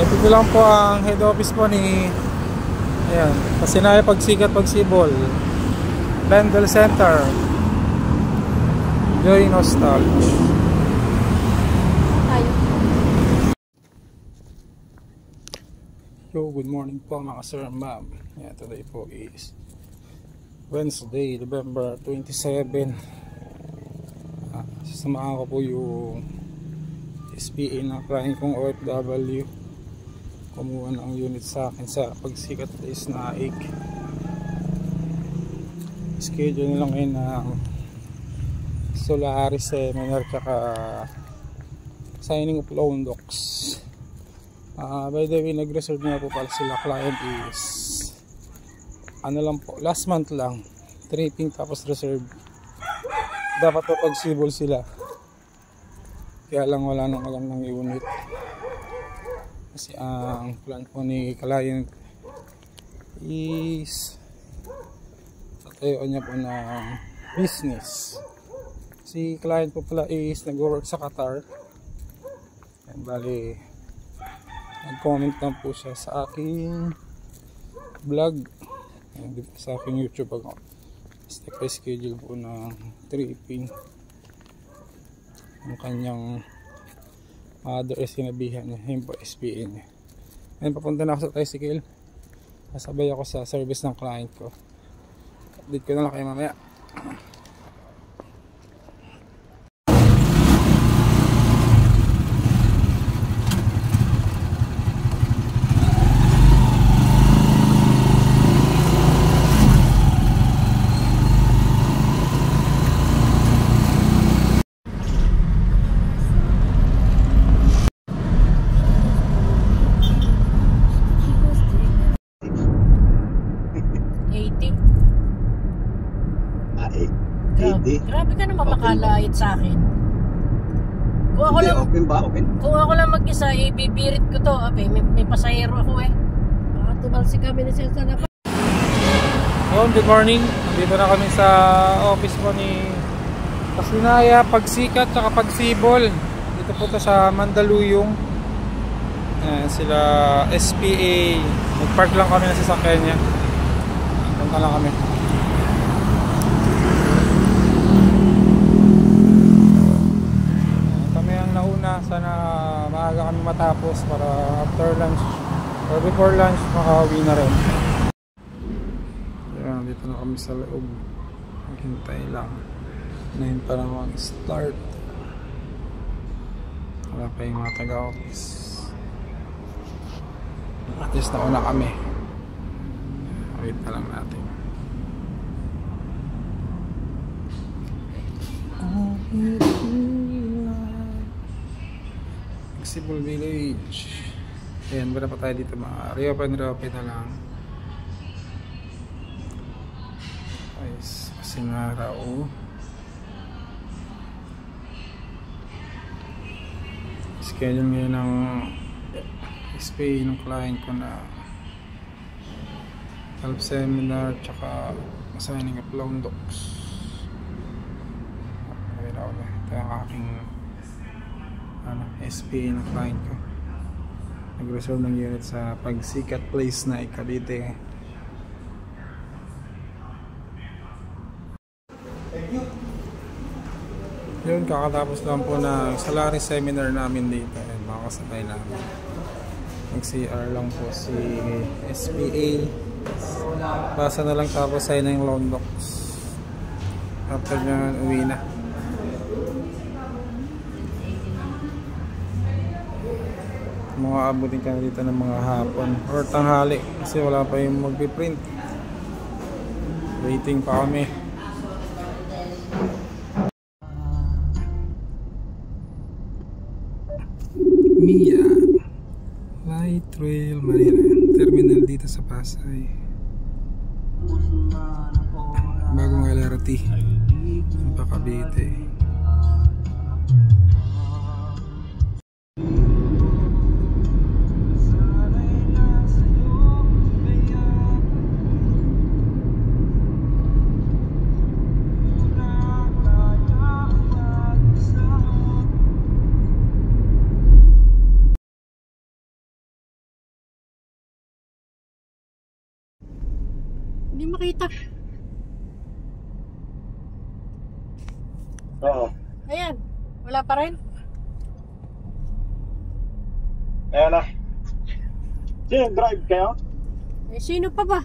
Ito lang po ang head office po ni Pasinaya Pagsikat Pagsibol Bendel Center. Joy Nostalgia. Yo, good morning po mga sir and ma'am. Today po is Wednesday, November 27. Sasamahan ko po yung SPA ng client kong OFW. Kumuha ng unit sa akin sa Pagsikat Place na AIC. Schedule nila ngayon ng Solaris seminar tsaka signing of loan docs. By the way, nag-reserve na po pala sila. Client is ano lang po, last month lang tripping tapos reserve. Dapat po pagsibol sila, kaya lang wala nang alam ng unit kasi ang plan po ni client is tatayo niya po ng business. Si client po pala is nag-work sa Qatar. Bali nag-comment lang po siya sa aking vlog, sa aking YouTube account. Step by schedule po ng tripping ang kanyang mother is sinabihan niya, yun po SPA niya. Ngayon papunta na ako sa tricycle, kasabay ako sa service ng client ko. Update ko na lang kayo mamaya. Grabe ka naman makalait sa akin. Kung ako lang, open ba? Open? Kung ako lang mag-isa, ibibirit ko to. Abe, may pasahero ako eh. Baka tumalsi kami ni Sensa na pa. Good morning. Nandito na kami sa office po ni Pasinaya Pagsikat at Pagsibol. Dito po to sa Mandaluyong. Sila SPA. Nag-park lang kami na sasakyan niya. Punta lang kami. Sana maaga kami matapos para after lunch or before lunch makauwi na rin. Ayan, dito na kami sa loob. Maghintay lang. Ngayon pa lang mag-start. Wala pa yung mga taga-office. At least nauna kami. Wait na lang natin. Flexible Village. Ayan, wala pa tayo dito. Reopen na lang. Guys, kasi nga raw schedule ngayon ng SPA ng client ko na help seminar tsaka signing of loan docs. Ito yung aking SPA ng client ko. Nag-reserve ng unit sa Pagsikat Place na Cavite. Yun, kakatapos lang po na Solaris seminar namin dito. Mga kasabay namin. Nag-CR lang po si SPA. Basa na lang tapos sign ng loan docs. After nyan, uwi na. Mga abutin ka dito ng mga hapon or tanghali kasi wala pa yung magpiprint. Waiting pa kami. Mia Light Trail Manila terminal dito sa Pasay. Bagong LRT pa Cavite. makita. Oo. Ayan. Wala pa rin. Ayan na. Sino drive kayo? Eh, sino pa ba?